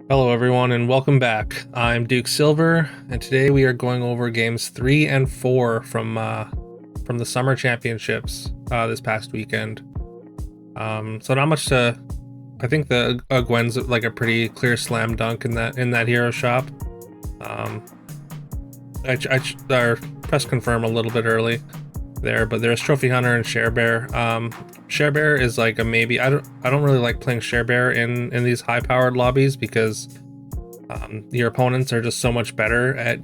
Hello everyone and welcome back. I'm Duke Silver and today we are going over games 3 and 4 from the Summer Championships this past weekend. So not much to I think the Gwen's like a pretty clear slam dunk in that hero shop. I pressed confirm a little bit early there, but there's Trophy Hunter and Share Bear. Share Bear is like a maybe. I don't really like playing Share Bear in these high powered lobbies because your opponents are just so much better at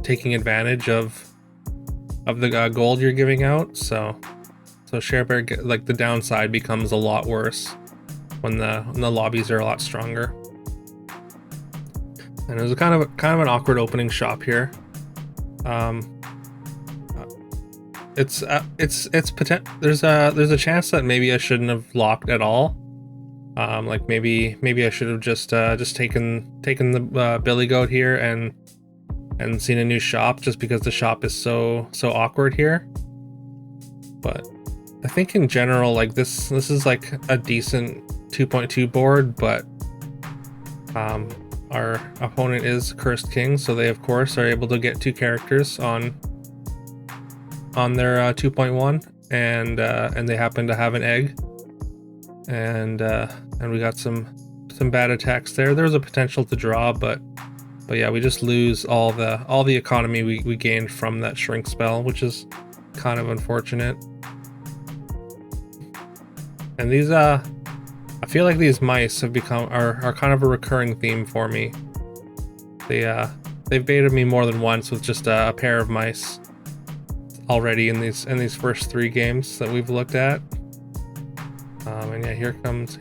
taking advantage of the gold you're giving out. So Share Bear like the downside becomes a lot worse when the lobbies are a lot stronger. And it was kind of an awkward opening shop here. There's a chance that maybe I shouldn't have locked at all. Like maybe I should have just taken the Billy Goat here and seen a new shop, just because the shop is so awkward here. But I think in general, like this is like a decent 2.2 board, but our opponent is Cursed King, so they of course are able to get two characters on their 2.1, and they happen to have an egg, and we got some bad attacks there. There was a potential to draw, but yeah, we just lose all the economy we gained from that shrink spell, which is kind of unfortunate. And these I feel like these mice have are kind of a recurring theme for me. They've baited me more than once with just a pair of mice already in these first three games that we've looked at. And yeah, here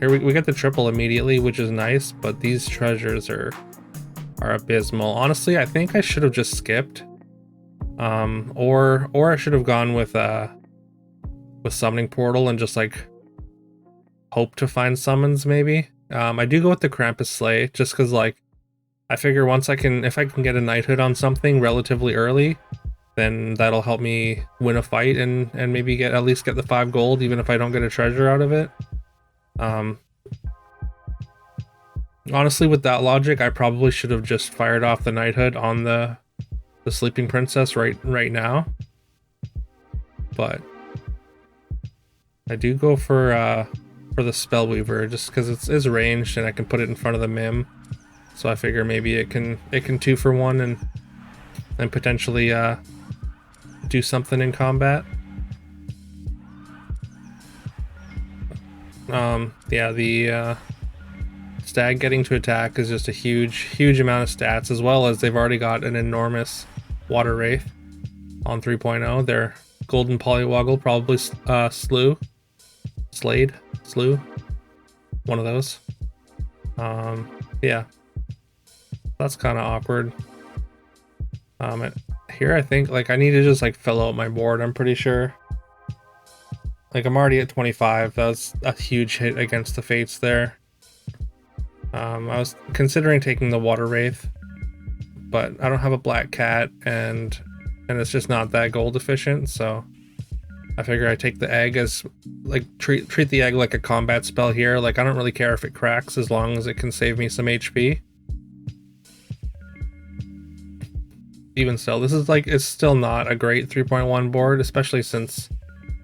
we get the triple immediately, which is nice, but these treasures are abysmal. Honestly, I think I should have just skipped, or I should have gone with Summoning Portal and just like hope to find summons maybe. I do go with the Krampus Slay just because like I figure if I can get a knighthood on something relatively early, then that'll help me win a fight and maybe at least get the 5 gold, even if I don't get a treasure out of it. Honestly, with that logic, I probably should have just fired off the knighthood on the Sleeping Princess right now. But I do go for the Spellweaver just because it's ranged and I can put it in front of the Mim. So I figure maybe it can 2-for-1 and potentially do something in combat. Yeah, the Stag getting to attack is just a huge amount of stats, as well as they've already got an enormous Water Wraith on 3.0. Their Golden Polywoggle probably slew, one of those. Yeah, that's kind of awkward. Here I think like I need to just like fill out my board. I'm pretty sure. Like I'm already at 25. That was a huge hit against the Fates there. I was considering taking the Water Wraith, but I don't have a Black Cat, and it's just not that gold efficient. So I figure I take the egg as like treat the egg like a combat spell here. Like I don't really care if it cracks as long as it can save me some HP. Even still, this is like, it's still not a great 3.1 board, especially since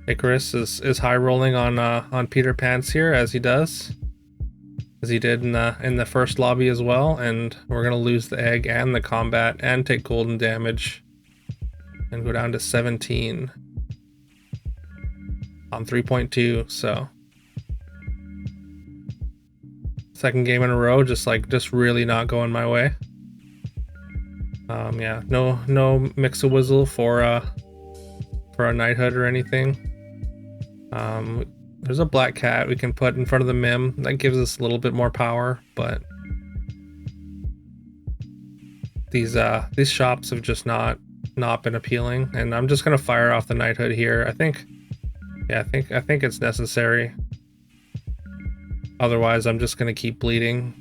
Icarus is high rolling on Peter Pants here, as he did in the first lobby as well. And we're gonna lose the egg and the combat and take golden damage and go down to 17 on 3.2. So second game in a row, just really not going my way. Yeah, no Mix-a-Whizzle for a knighthood or anything. There's a Black Cat we can put in front of the Mim. That gives us a little bit more power, but these shops have just not been appealing, and I'm just gonna fire off the knighthood here. I think it's necessary. Otherwise, I'm just gonna keep bleeding.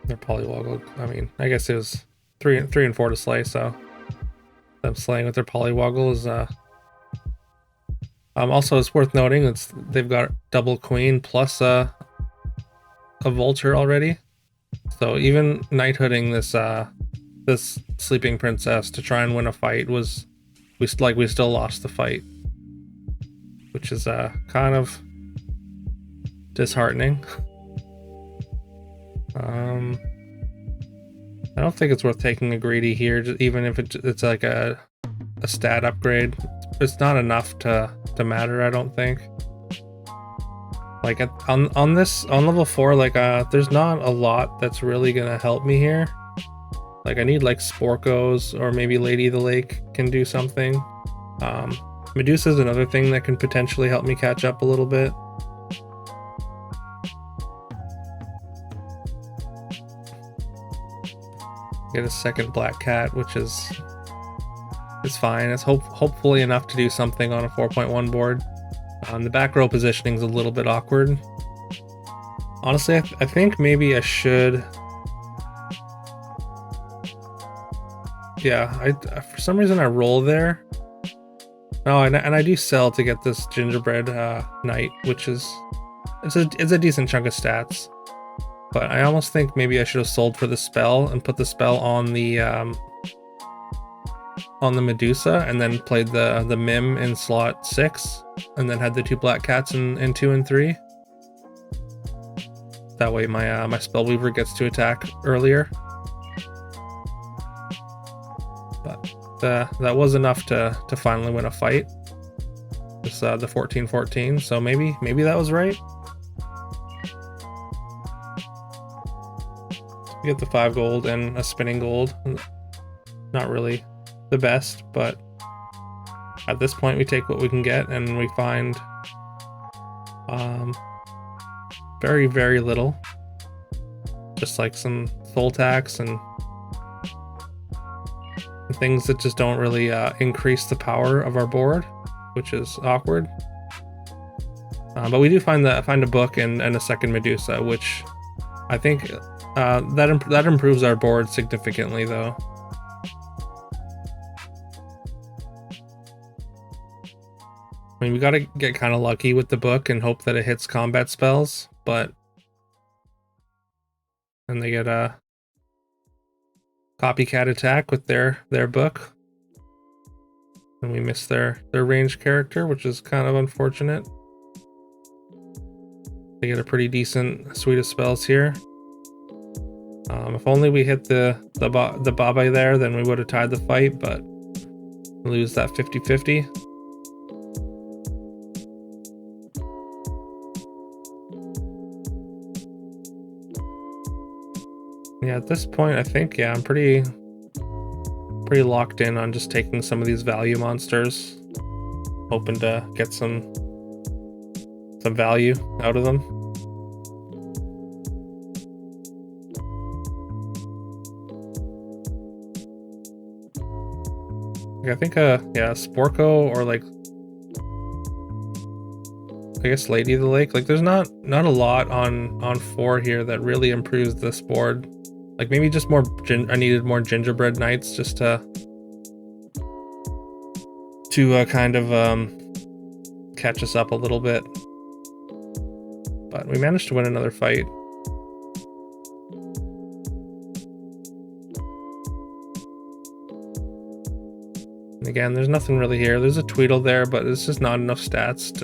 Their Polywoggle, I mean, I guess it was three and four to slay, so them slaying with their Polywoggle is also it's worth noting they've got double queen plus a vulture already. So even knighthooding this sleeping princess to try and win a fight was we still lost the fight, which is kind of disheartening. I don't think it's worth taking a greedy here, even if it's like a stat upgrade. It's not enough to matter, I don't think. Like on level 4, like there's not a lot that's really gonna help me here. Like I need like Sporkos, or maybe Lady of the Lake can do something. Medusa is another thing that can potentially help me catch up a little bit. Get a second black cat, which is fine. It's hopefully enough to do something on a 4.1 board. The back row positioning is a little bit awkward. Honestly, I think maybe I should. Yeah, for some reason I roll there. Oh, and I do sell to get this gingerbread knight, which is it's a decent chunk of stats. But I almost think maybe I should have sold for the spell and put the spell on the Medusa, and then played the Mim in slot 6, and then had the 2 black cats in 2 and 3. That way my Spellweaver gets to attack earlier. But that was enough to finally win a fight. It's the 14-14, so maybe that was right. We get the 5 gold and a spinning gold. Not really the best, but at this point we take what we can get, and we find very, very little. Just like some soul tax and things that just don't really increase the power of our board, which is awkward. But we do find a book and a second Medusa, which I think that improves our board significantly, though. I mean, we gotta get kind of lucky with the book and hope that it hits combat spells, and they get a copycat attack with their book, and we miss their ranged character, which is kind of unfortunate. They get a pretty decent suite of spells here. If only we hit the Baba there, then we would have tied the fight, but we lose that 50-50. Yeah, at this point, I think, yeah, I'm pretty locked in on just taking some of these value monsters, hoping to get some value out of them. I think yeah, Sporko, or like I guess Lady of the Lake. Like there's not a lot on 4 here that really improves this board. Like maybe just more I needed more gingerbread knights just to kind of catch us up a little bit. But we managed to win another fight. And again, there's nothing really here. There's a Tweedle there, but it's just not enough stats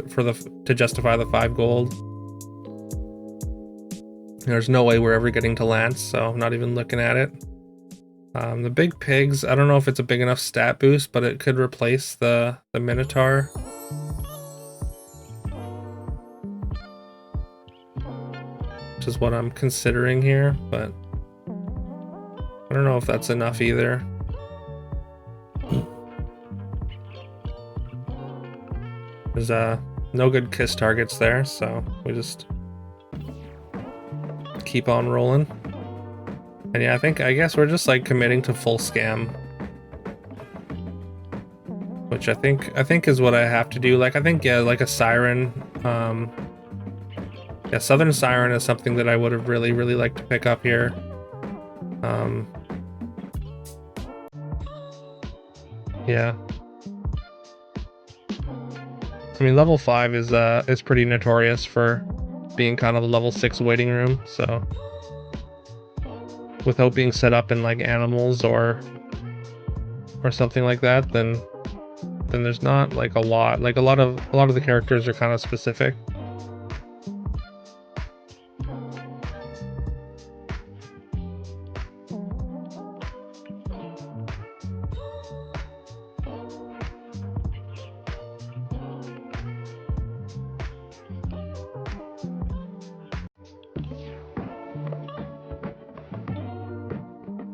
to justify the 5 gold. There's no way we're ever getting to Lance, so I'm not even looking at it. The big pigs, I don't know if it's a big enough stat boost, but it could replace the Minotaur. Which is what I'm considering here, but I don't know if that's enough either. There's no good kiss targets there, so we just keep on rolling. And yeah, I guess we're just like committing to full scam, which I think is what I have to do. Like I think, yeah, like a Siren, yeah, Southern Siren is something that I would have really liked to pick up here. Yeah. I mean, level 5 is pretty notorious for being kind of a level 6 waiting room, so without being set up in like animals or something like that, then there's not like a lot. Like a lot of the characters are kind of specific.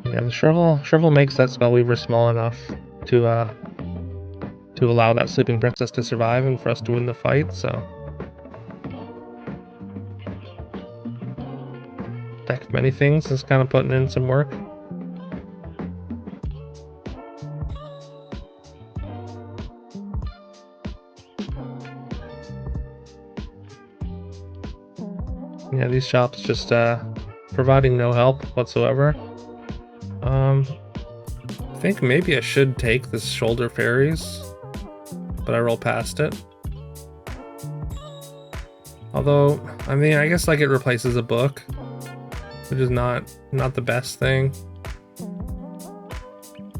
Yeah, the Shrivel makes that Spellweaver small enough to allow that Sleeping Princess to survive and for us to win the fight, so. Deck of Many Things is kind of putting in some work. Yeah, these shops just providing no help whatsoever. I think maybe I should take this Shoulder Fairies, but I roll past it. Although, I mean, I guess like it replaces a book, which is not the best thing.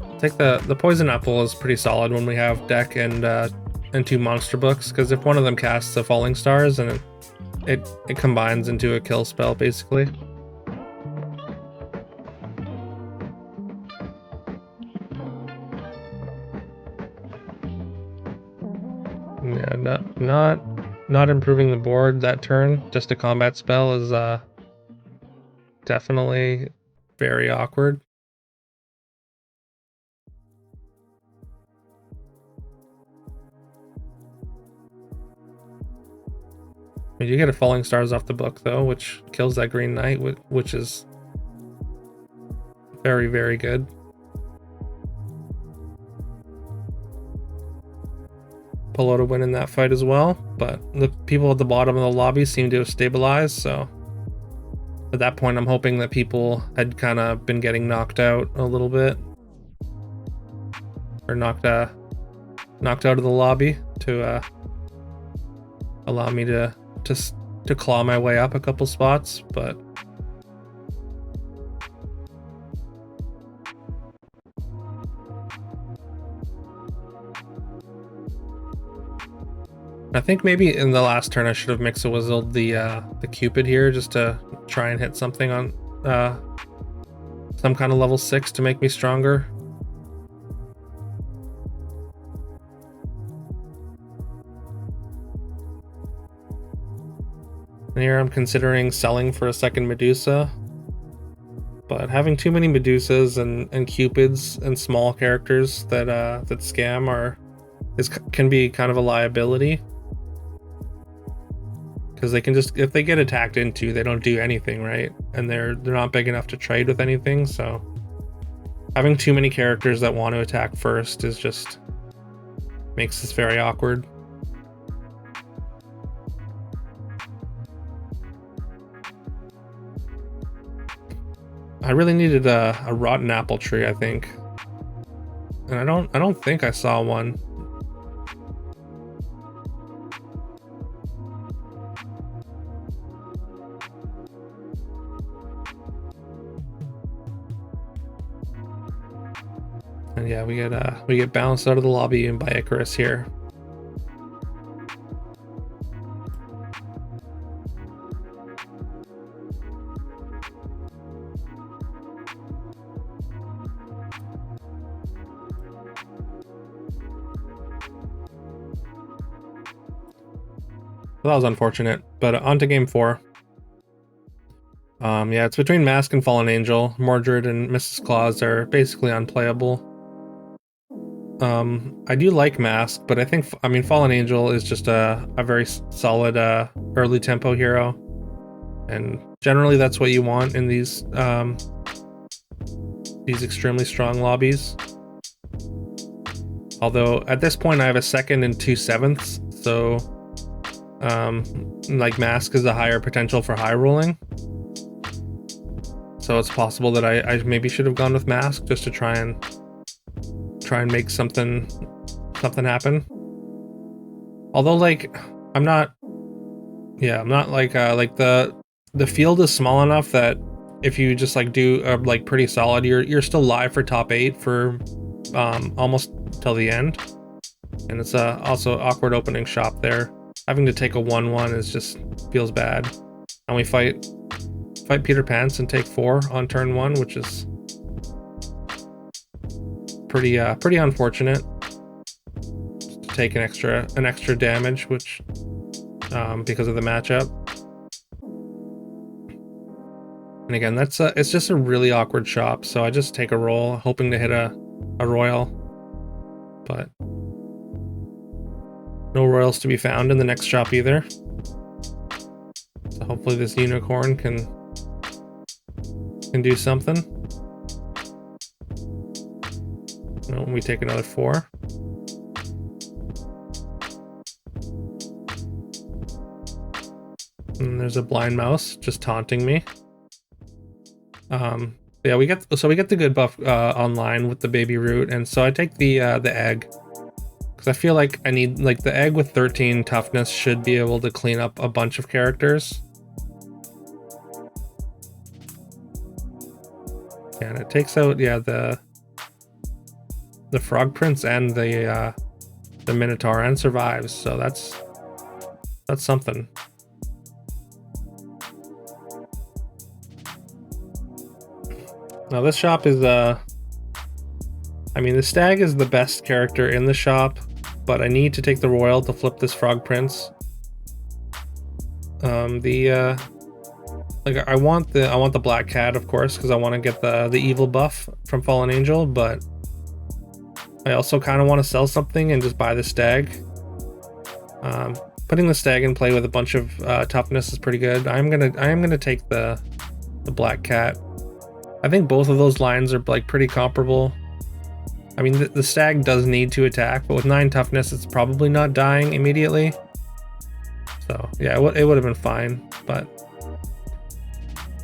I think the Poison Apple is pretty solid when we have deck and 2 monster books, because if one of them casts the Falling Stars and it combines into a kill spell basically. Yeah, not improving the board that turn. Just a combat spell is definitely very awkward. You get a Falling Stars off the book though, which kills that Green Knight, which is very, very good. Pull out a win in that fight as well, but the people at the bottom of the lobby seem to have stabilized, so at that point I'm hoping that people had kind of been getting knocked out a little bit, or knocked out of the lobby to allow me to claw my way up a couple spots, but I think maybe in the last turn I should have Mix-a-Wizzled the Cupid here just to try and hit something on some kind of level 6 to make me stronger. And here I'm considering selling for a second Medusa, but having too many Medusas and Cupids and small characters that scam can be kind of a liability, because they can just, if they get attacked into, they don't do anything, right? And they're not big enough to trade with anything, so having too many characters that want to attack first is just makes this very awkward. I really needed a rotten apple tree, I think, and I don't think I saw one. And yeah, we get bounced out of the lobby by Icarus here. Well, that was unfortunate, but on to game 4. Yeah, it's between Mask and Fallen Angel. Mordred and Mrs. Claus are basically unplayable. I do like Mask, but I mean, Fallen Angel is just a very solid early tempo hero, and generally that's what you want in these extremely strong lobbies. Although at this point I have a 2nd and 2 7ths, so like Mask is a higher potential for high rolling. So it's possible that I maybe should have gone with Mask just to try and try and make something happen. Although, like, I'm not like the field is small enough that if you just like do like pretty solid, you're still live for top 8 for almost till the end. And it's also awkward opening shop there. Having to take a 1/1 is just feels bad. And we fight Peter Pants and take 4 on turn 1, which is pretty unfortunate. To take an extra damage, which because of the matchup. And again, it's just a really awkward shop, so I just take a roll, hoping to hit a royal, but no royals to be found in the next shop either. So hopefully this unicorn can do something. No, we take another 4. And there's a blind mouse just taunting me. Yeah, we get the good buff online with the baby root, and so I take the egg because I feel like I need, like, the egg with 13 toughness should be able to clean up a bunch of characters. Yeah, and it takes out, yeah, the frog prince and the minotaur, and survives, so that's something. Now this shop is I mean, the stag is the best character in the shop, but I need to take the royal to flip this frog prince. Like, I want the black cat, of course, because I want to get the evil buff from Fallen Angel, but I also kind of want to sell something and just buy the stag. Putting the stag in play with a bunch of toughness is pretty good. I am gonna take the black cat. I think both of those lines are like pretty comparable. I mean, the stag does need to attack, but with 9 toughness, it's probably not dying immediately. So yeah, it would have been fine, but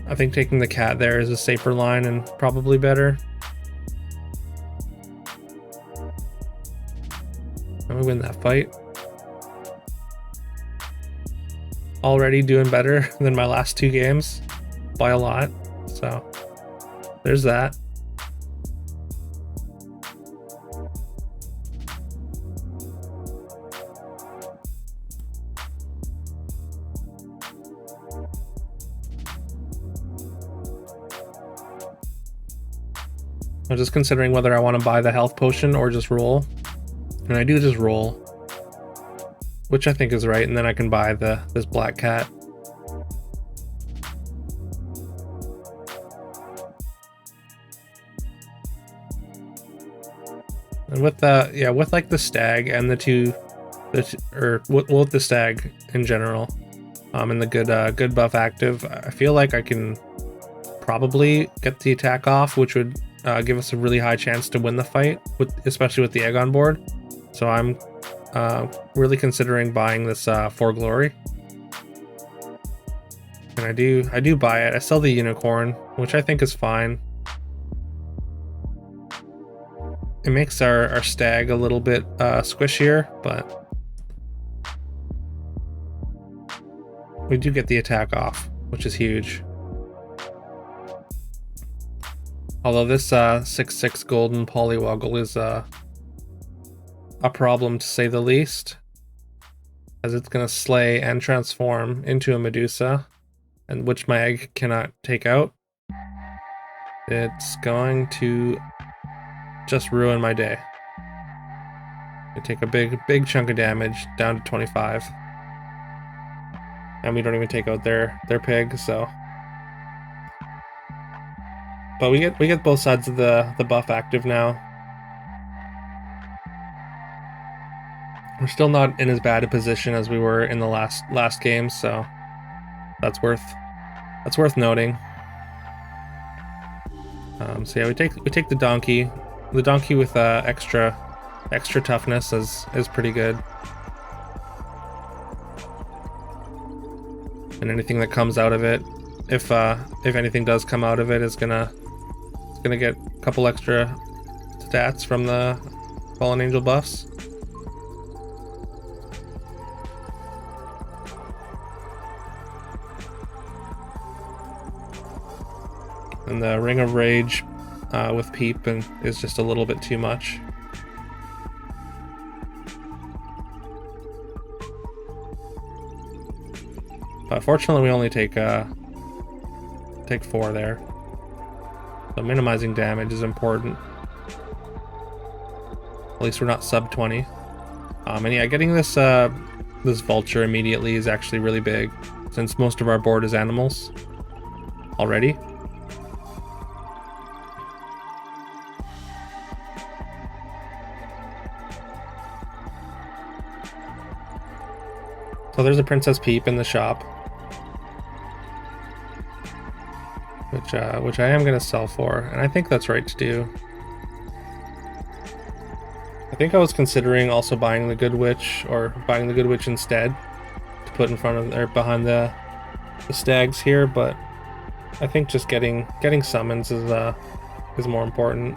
I think taking the cat there is a safer line and probably better. And we win that fight. Already doing better than my last 2 games by a lot, so there's that. I'm just considering whether I want to buy the health potion or just roll. And I do just roll, which I think is right, and then I can buy this black cat. And with with like the stag and with the stag in general, and the good buff active, I feel like I can probably get the attack off, which would give us a really high chance to win the fight, especially with the egg on board. So I'm really considering buying this for glory, and I do buy it. I sell the unicorn, which I think is fine. It makes our stag a little bit squishier, but we do get the attack off, which is huge. Although this 6/6 golden polywoggle is a problem, to say the least, as it's going to slay and transform into a Medusa, and which my egg cannot take out. It's going to just ruin my day. I take a big chunk of damage, down to 25, and we don't even take out their pig. So, but we get both sides of the buff active now. We're still not in as bad a position as we were in the last game, so that's worth noting. So yeah, we take the donkey. The donkey with extra toughness is pretty good. And anything that comes out of it, if anything does come out of it, is gonna get a couple extra stats from Fallen Angel buffs. And the Ring of Rage with Peep and is just a little bit too much. But fortunately, we only take 4 there. So minimizing damage is important. At least we're not sub 20. And yeah, getting this this vulture immediately is actually really big, since most of our board is animals already. So there's a Princess Peep in the shop, which I am gonna sell for, and I think that's right to do. I think I was considering also buying the Good Witch, or buying the Good Witch instead to put in front of or behind the stags here, but I think just getting summons is more important.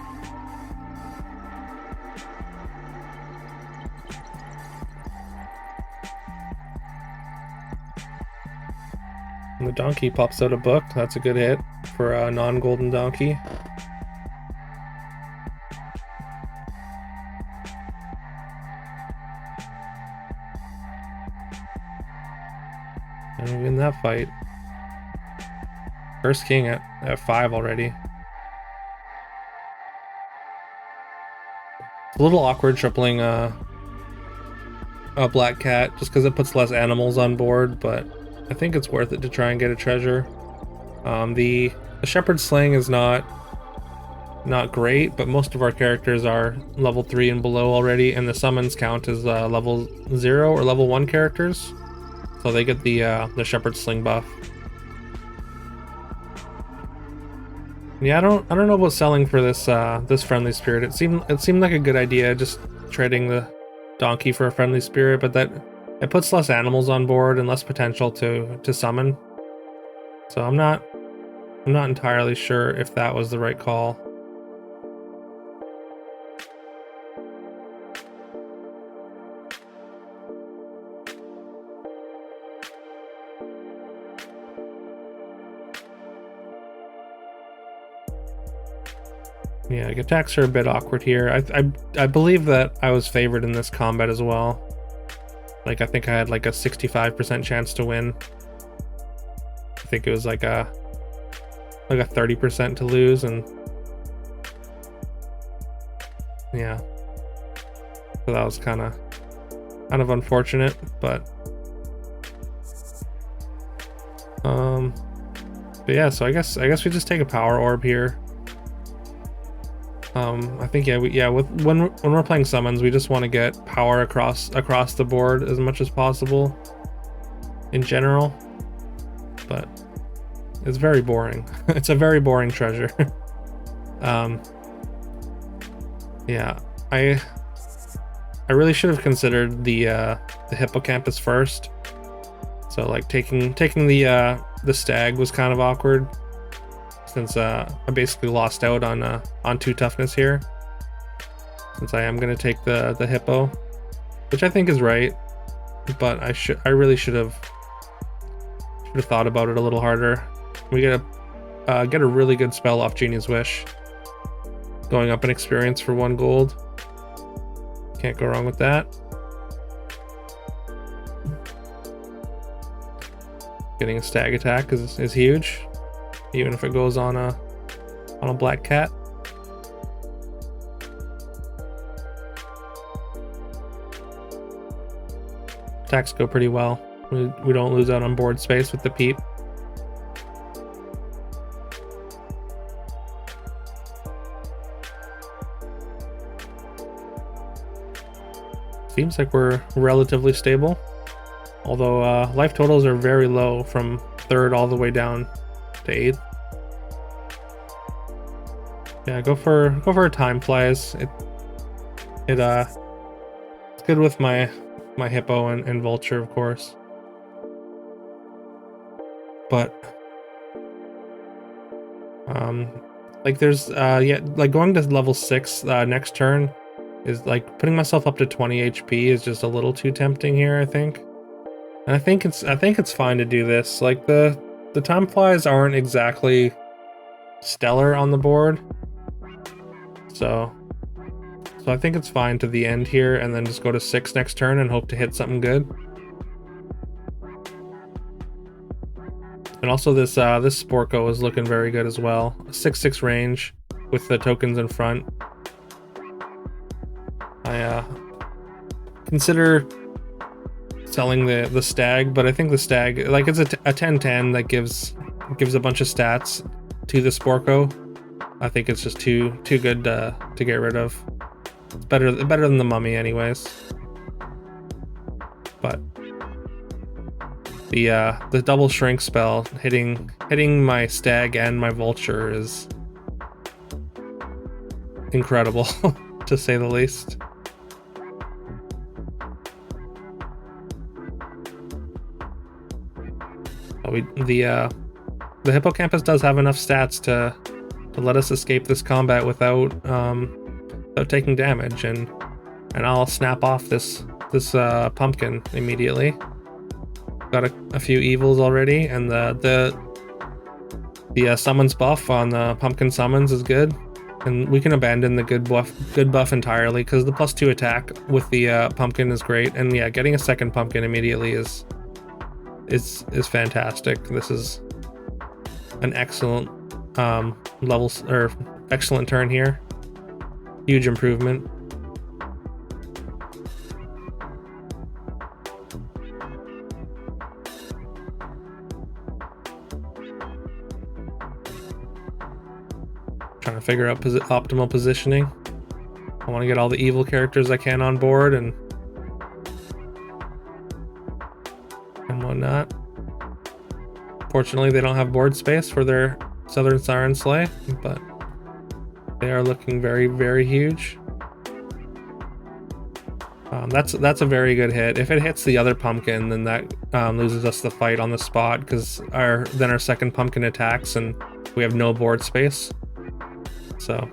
And the donkey pops out a book. That's a good hit for a non-golden donkey. And we win that fight. First king at 5 already. It's a little awkward tripling a black cat just because it puts less animals on board, but I think it's worth it to try and get a treasure. The shepherd sling is not great, but most of our characters are level 3 and below already, and the summons count as level 0 or level 1 characters, so they get the shepherd sling buff. Yeah, I don't know about selling for this this friendly spirit. It seemed like a good idea, just trading the donkey for a friendly spirit, but that it puts less animals on board and less potential to summon. So I'm not entirely sure if that was the right call. Yeah, attacks are a bit awkward here. I believe that I was favored in this combat as well. Like, I think I had like a 65% chance to win. I think it was like a 30% to lose, and yeah. So that was kind of unfortunate, but yeah, so I guess we just take a power orb here. I think when we're playing summons, we just want to get power across the board as much as possible in general, but it's very boring. It's a very boring treasure. Yeah, I really should have considered the hippocampus first. So like taking the stag was kind of awkward, since I basically lost out on 2 toughness here, since I am gonna take the hippo, which I think is right, but I really should have thought about it a little harder. We get a really good spell off Genie's Wish, going up in experience for 1 gold. Can't go wrong with that. Getting a stag attack is huge, even if it goes on a black cat. Attacks go pretty well. We don't lose out on board space with the Peep. Seems like we're relatively stable, although life totals are very low from 3rd all the way down to 8th. Yeah, go for a time flies. It's good with my hippo and vulture, of course. But like there's like going to level 6 next turn is like putting myself up to 20 HP is just a little too tempting here, I think. And I think it's fine to do this. Like the time flies aren't exactly stellar on the board. So I think it's fine to the end here and then just go to 6 next turn and hope to hit something good. And also this Sporko is looking very good as well. 6/6 range with the tokens in front. I consider selling the stag, but I think the stag, like, it's a 10/10 that gives a bunch of stats to the Sporko. I think it's just too good to get rid of. It's better than the mummy anyways. But the double shrink spell hitting my stag and my vulture is incredible to say the least. The hippocampus does have enough stats to let us escape this combat without taking damage, and I'll snap off this pumpkin immediately. Got a few evils already, and the summons buff on the pumpkin summons is good, and we can abandon the good buff entirely because the +2 attack with the pumpkin is great, and yeah, getting a second pumpkin immediately is fantastic. This is an excellent excellent turn here. Huge improvement. Trying to figure out optimal positioning. I want to get all the evil characters I can on board and whatnot. Fortunately, they don't have board space for their Southern Siren Sleigh, but they are looking very, very huge. That's a very good hit. If it hits the other pumpkin, then that loses us the fight on the spot, because then our second pumpkin attacks and we have no board space. So,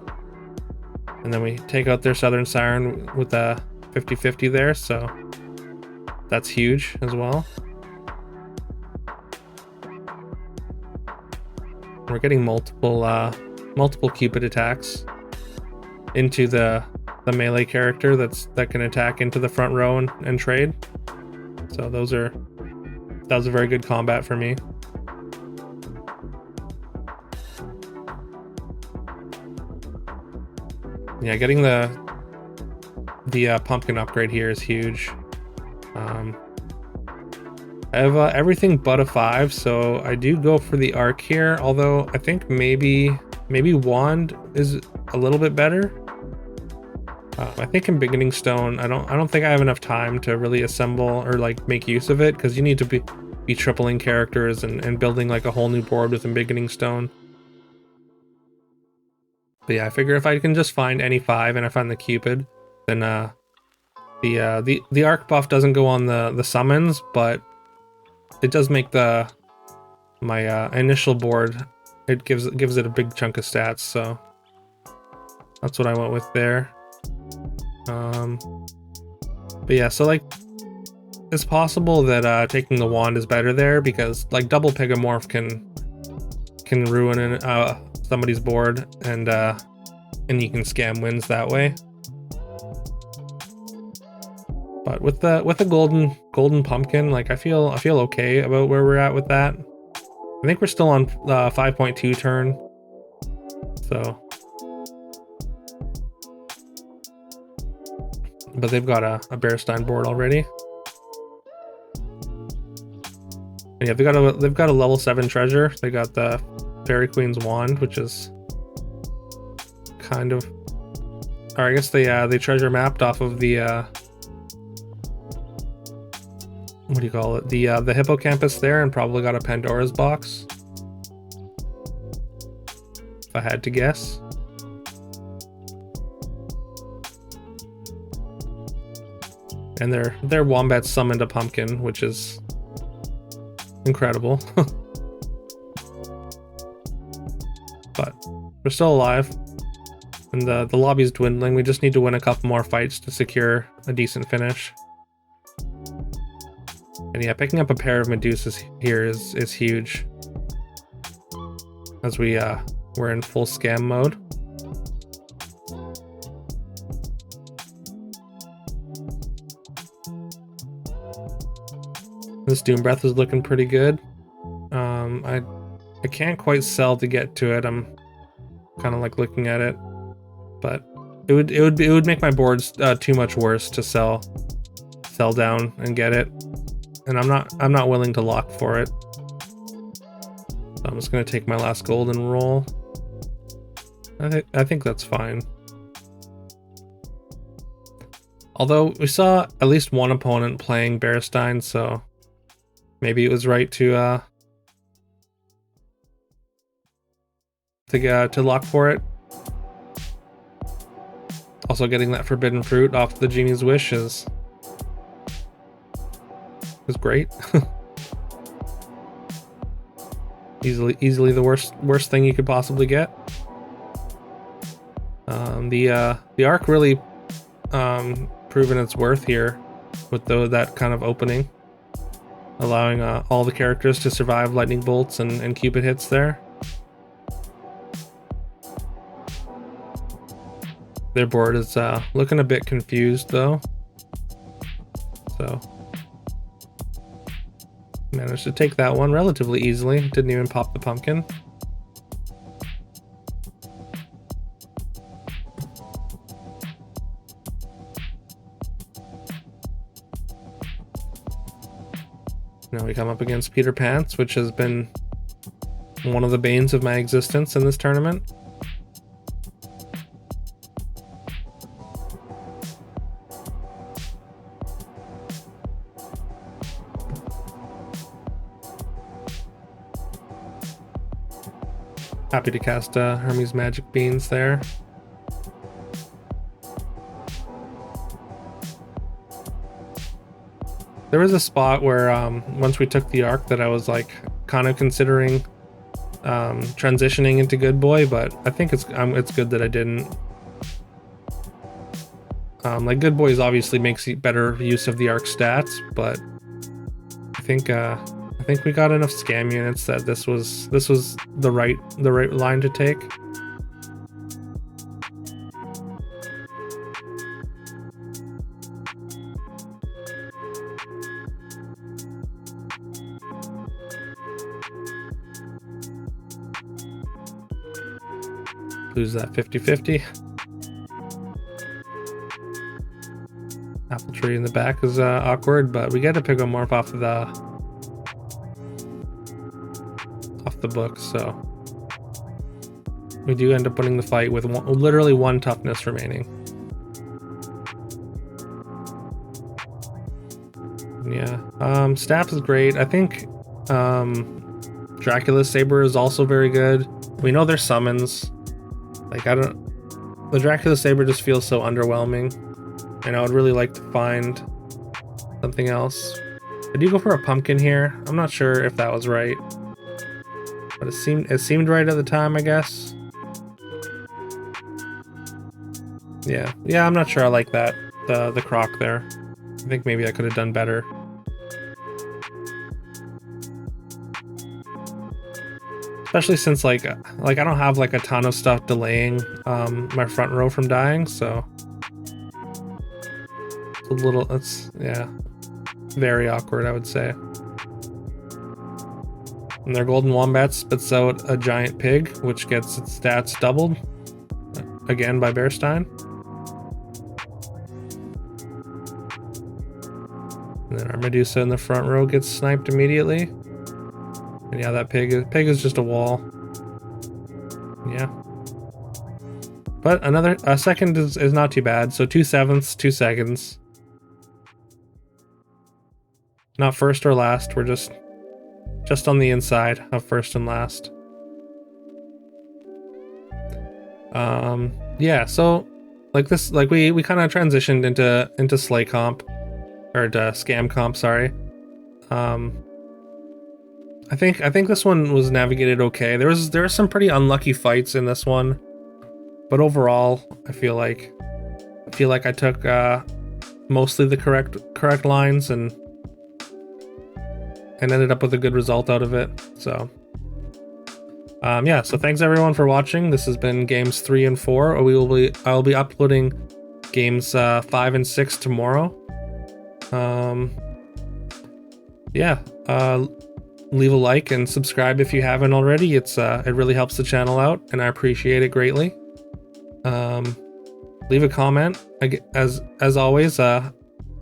and then we take out their Southern Siren with a 50-50 there, so that's huge as well. We're getting multiple Cupid attacks into the melee character that can attack into the front row and trade. So that was a very good combat for me. Yeah, getting the pumpkin upgrade here is huge. I have everything but a 5, so I do go for the arc here, although I think maybe wand is a little bit better. I think in beginning stone, I don't think I have enough time to really assemble or like make use of it, because you need to be tripling characters and building like a whole new board within beginning stone. But yeah, I figure if I can just find any 5 and I find the Cupid, then the arc buff doesn't go on the summons, but it does make my initial board, it gives it a big chunk of stats, so that's what I went with there. But yeah, so like it's possible that taking the wand is better there, because like double Pegamorph can ruin somebody's board, and you can scam wins that way. But with the golden pumpkin, like I feel okay about where we're at with that. I think we're still on 5.2 turn, so. But they've got a Bearstein board already. And yeah, they've got a level 7 treasure. They got the Fairy Queen's wand, which is kind of, or I guess they treasure mapped off of the what do you call it? The hippocampus there, and probably got a Pandora's box, if I had to guess. And their wombat summoned a pumpkin, which is incredible. But we're still alive. And the lobby's dwindling. We just need to win a couple more fights to secure a decent finish. And yeah, picking up a pair of Medusas here is huge. As we're in full scam mode. This Doom Breath is looking pretty good. I can't quite sell to get to it. I'm kind of like looking at it, but it would make my boards too much worse to sell down and get it, and I'm not willing to lock for it. So I'm just gonna take my last gold and roll. I think that's fine. Although we saw at least one opponent playing Bearstein, so maybe it was right to lock for it. Also, getting that forbidden fruit off the genie's wish is great. easily the worst thing you could possibly get. The arc really proven its worth here with that kind of opening, allowing all the characters to survive lightning bolts and Cupid hits there. Their board is looking a bit confused though, so managed to take that one relatively easily. Didn't even pop the pumpkin. Now we come up against Peter Pants, which has been one of the banes of my existence in this tournament. Happy to cast Hermes Magic Beans there. There was a spot where once we took the arc that I was like kind of considering transitioning into Good Boy, but I think it's good that I didn't. Like Good Boys obviously makes better use of the arc stats, but I think we got enough scam units that this was the right line to take. Lose that 50-50. Apple tree in the back is awkward, but we get a Pigomorph off the book, so we do end up winning the fight with literally one toughness remaining. Yeah, Staff is great. I think Dracula's Saber is also very good. We know there's summons. Like, the Dracula Saber just feels so underwhelming, and I would really like to find something else. I do go for a pumpkin here. I'm not sure if that was right, but it seemed right at the time, I guess. Yeah, I'm not sure I like that, the croc there. I think maybe I could have done better. Especially since like I don't have like a ton of stuff delaying my front row from dying, so it's yeah, very awkward, I would say. And their Golden Wombat spits out a giant pig, which gets its stats doubled again by Bearstein. And then our Medusa in the front row gets sniped immediately. And yeah, that pig is just a wall. Yeah. But a second is not too bad. So 2/7, 2 seconds. Not first or last. We're just on the inside of first and last. Yeah, so like this, like we kind of transitioned into Slay comp, or Scam comp, sorry. I think this one was navigated okay. There were some pretty unlucky fights in this one, But overall, I feel like I took mostly the correct lines and ended up with a good result out of it. So yeah, so thanks everyone for watching. This has been games 3 and 4. I'll be uploading games 5 and 6 tomorrow. Yeah, leave a like and subscribe if you haven't already. It really helps the channel out, and I appreciate it greatly. Leave a comment. As always, I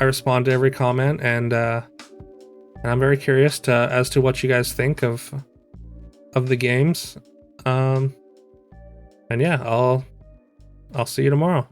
respond to every comment, and I'm very curious as to what you guys think of the games. And yeah, I'll see you tomorrow.